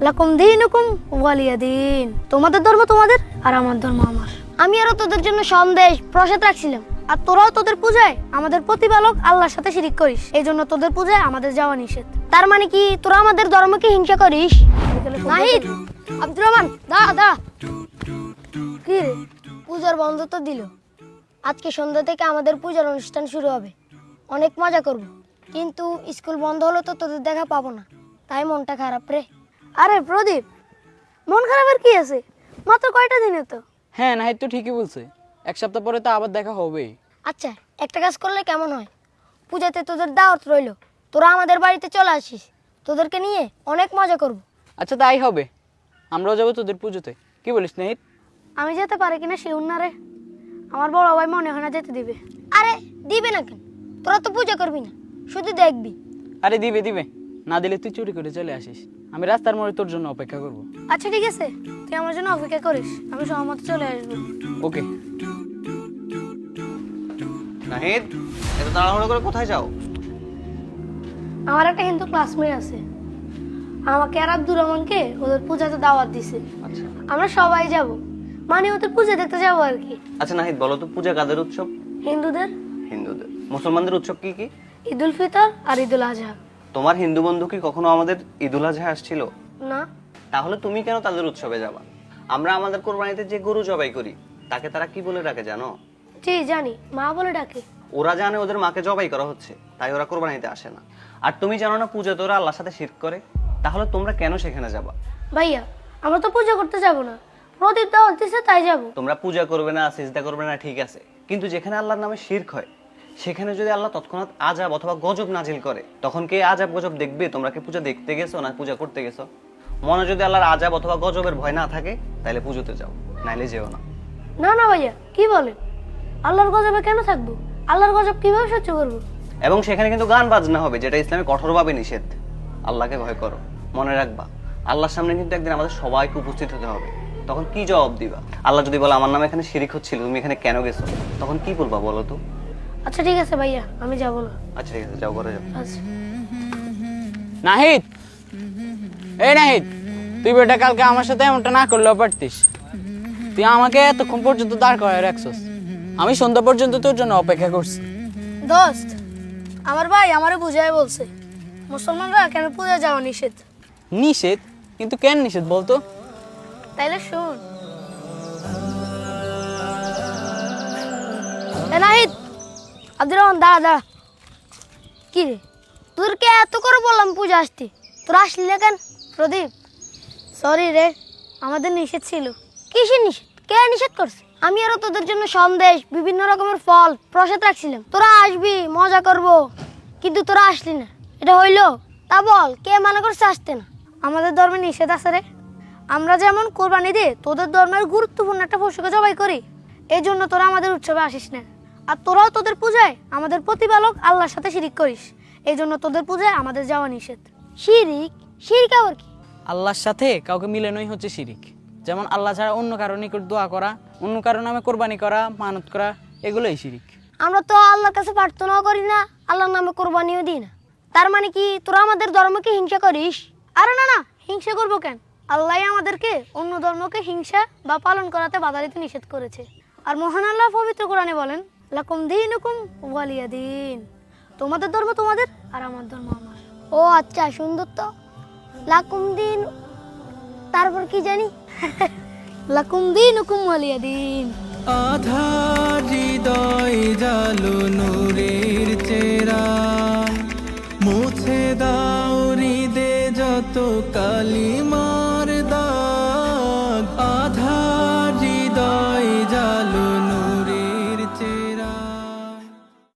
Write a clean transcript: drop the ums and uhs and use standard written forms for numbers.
লাকুম দীনুকুম ওয়ালিয়া দিন। তোমাদের ধর্ম তোমাদের আর আমার ধর্ম আমার। আমি আরো তোদের জন্য সন্দেশ প্রসাদ রাখছিলাম, আর তোরাও তোদের পূজায় আমাদের প্রতিপালক আল্লাহর সাথে শিরিক করিস, এই জন্য তোদের পূজায় আমাদের যাওয়া নিষেধ। তার মানে কি তোরা আমাদের ধর্মকে হিংসা করিস? নাহিদ, আব্দুর রহমান, দা দা কি রে, পূজার বন্ধ তো দিল। আজকে সন্ধ্যা থেকে আমাদের পূজার অনুষ্ঠান শুরু হবে, অনেক মজা করব। কিন্তু স্কুল বন্ধ হলো তো তোদের দেখা পাবো না, তাই মনটা খারাপ রে। আরে প্রদীপ, মন খারাপের কি আছে? মাত্র কয়টা দিনে তো। হ্যাঁ, নাহিদ তো ঠিকই বলছে, এক সপ্তাহ পরে তো আবার দেখা হবেই। আচ্ছা, একটা কাজ করলে কেমন হয়? পূজাতে তোদের দাওয়াত রইলো, তোরা আমাদের বাড়িতে চলে আসিস, তোদেরকে নিয়ে অনেক মজা করব। আচ্ছা, তাই হবে, আমরাও যাবো তোদের পুজোতে। কি বলিস নাহিদ? আমি যেতে পারি কিনা শিউর না রে, আমার বড় ভাই মনে হয় না যেতে দিবে। আরে দিবে না কেন? তোরা তো পূজা করবি না, শুধু দেখবি। আরে দিবে দিবে, না দিলে তুই চুরি করে চলে আসিস, আমি রাস্তার মোড়ে তোর জন্য অপেক্ষা করব। আচ্ছা ঠিক আছে, তুই আমার জন্য অপেক্ষা করিস, আমি সহমত চলে আসবো। ওকে। নাহিদ, এত তাড়াহুড়ো করে কোথায় যাও? আমার একটা হিন্দু ক্লাসমেট আছে, আমাকে আর আব্দুর রহমানকে ওদের পূজাতে দাওয়াত দিছে। আচ্ছা আমরা সবাই যাব, মানে ওদের পূজা দেখতে যাবো আর কি। আচ্ছা নাহিদ, বলো তো পূজা কাদের উৎসব? হিন্দুদের। হিন্দুদের। মুসলমানদের উৎসব কি কি? ঈদুল ফিতর আর ঈদুল আজহা। তোমার হিন্দু বন্ধু কি কখনো আমাদের ঈদুল আজহা আসছিল? না। তাহলে তুমি কেন তাদের উৎসবে যাবা? আমরা আমাদের কোরবানিতে যে গরু জবাই করি তাকে তারা কি বলে ডাকে জানো? জি জানি, মা বলে ডাকে। ওরা জানে ওদের মাকে জবাই করা হচ্ছে, তাই ওরা কোরবানিতে আসে না। আর তুমি জানো না পূজাতে ওরা আল্লাহর সাথে শিরক করে? তাহলে তোমরা কেন সেখানে যাবা? ভাইয়া, আমরা তো পূজা করতে যাব না, প্রদীপ দাওয়াত দিছে তাই যাব। তোমরা পূজা করবে না, সিজদা করবে না, ঠিক আছে, কিন্তু যেখানে আল্লাহর নামে শিরক হয় সেখানে যদি আল্লাহ তৎক্ষণাৎ আযাব অথবা গজব নাজিল করে, তখন কে আযাব গজব দেখবে? তোমরা কি পূজা দেখতে গেছো না পূজা করতে গেছো? মনে যদি আল্লাহর আযাব অথবা গজবের ভয় না থাকে তাহলে পুজোতে যাও, নাইলে যেও না। না না ভাইয়া, কি বলেন? আল্লাহর গজবে কেন থাকবো? আল্লাহর গজব কিভাবে সহ্য করবো? এবং সেখানে কিন্তু গান বাজনা হবে, যেটা ইসলামে কঠোরভাবে নিষেধ। আল্লাহকে ভয় করো, মনে রাখবা আল্লাহর সামনে কিন্তু একদিন আমাদের সবাইকে উপস্থিত হতে হবে। তখন কি জবাব দিবা? আল্লাহ যদি বলে আমার নামে এখানে শিরিক হচ্ছিল, তুমি এখানে কেন গেছো, তখন কি বলবা বলো তো? আচ্ছা ঠিক আছে ভাইয়া, আমি যাব না। আচ্ছা ঠিক আছে, যাও করে যাও। আচ্ছা। নাহিদ, এই নাহিদ, তুই বেটা কালকে আমার সাথে এমনটা না করলেও পারতিস। তুই আমাকে এতক্ষণ পর্যন্ত দাঁড় করায় রাখছস, আমি সন্ধ্যা পর্যন্ত তোর জন্য অপেক্ষা করছি। দোস্ত, আমার ভাই আমারে বুঝায় বলছে মুসলমানরা কেন পূজা যাওয়া নিষেধ। নিষেধ? কিন্তু কেন নিষেধ বলতো? তাইলে শুন। নাহিদ, আব্দুর রহমান, দাঁড়া দাঁড়া। কি রে, তোদেরকে এত করে বললাম পূজা আসতে, তোরা আসলি না কেন? প্রদীপ, সরি রে, আমাদের নিষেধ ছিল। কিসের নিষেধ? কে নিষেধ করছে? আমি আরো তোদের জন্য সন্দেশ, বিভিন্ন রকমের ফল প্রসাদ রাখছিলাম, তোরা আসবি মজা করব, কিন্তু তোরা আসলি না, এটা হইলো? তা বল, কে মানা করছে আসতে না? আমাদের ধর্মে নিষেধ আছে রে। আমরা যেমন কোরবানি দিয়ে তোদের ধর্মের গুরুত্বপূর্ণ একটা পশুকে জবাই করি, এই জন্য তোরা আমাদের উৎসবে আসিস না। আর তোরাও তোদের পূজায় আমাদের প্রতিপালক আল্লাহর সাথে শিরিক করিস, এই জন্য তোদের পূজায় আমাদের যাওয়া নিষেধ। শিরিক? শিরিক আবার কি? আল্লাহর সাথে কাউকে মিলানোই হচ্ছে শিরিক। যেমন আল্লাহ ছাড়া অন্য কারো নিকট দোয়া করা, অন্য কারো নামে কোরবানি করা, মানত করা, এগুলোই শিরিক। আমরা তো আল্লাহর কাছে প্রার্থনাও করি না, আল্লাহর নামে কোরবানিও দিই না। তার মানে কি তোরা আমাদের ধর্মকে হিংসা করিস? আরে না না, হিংসা করবো কেন? আল্লাহ আমাদেরকে অন্য ধর্মকে হিংসা বা পালন করাতে বাধা দিতে নিষেধ করেছে। আর মহান আল্লাহ পবিত্র কোরআনে বলেন, লাকুম দীনুকুম ওয়ালিয়া দিন। তোমাদের ধর্ম তোমাদের আর আমার ধর্ম আমার। ও আচ্ছা, সুন্দর তো। লাকুম দিন, তারপর কি জানি? লাকুম দীনুকুম ওয়ালিয়া দিন। আধার হৃদয় জালো নূরের চেরা, মুছে দাও হৃদে যত কালিমা।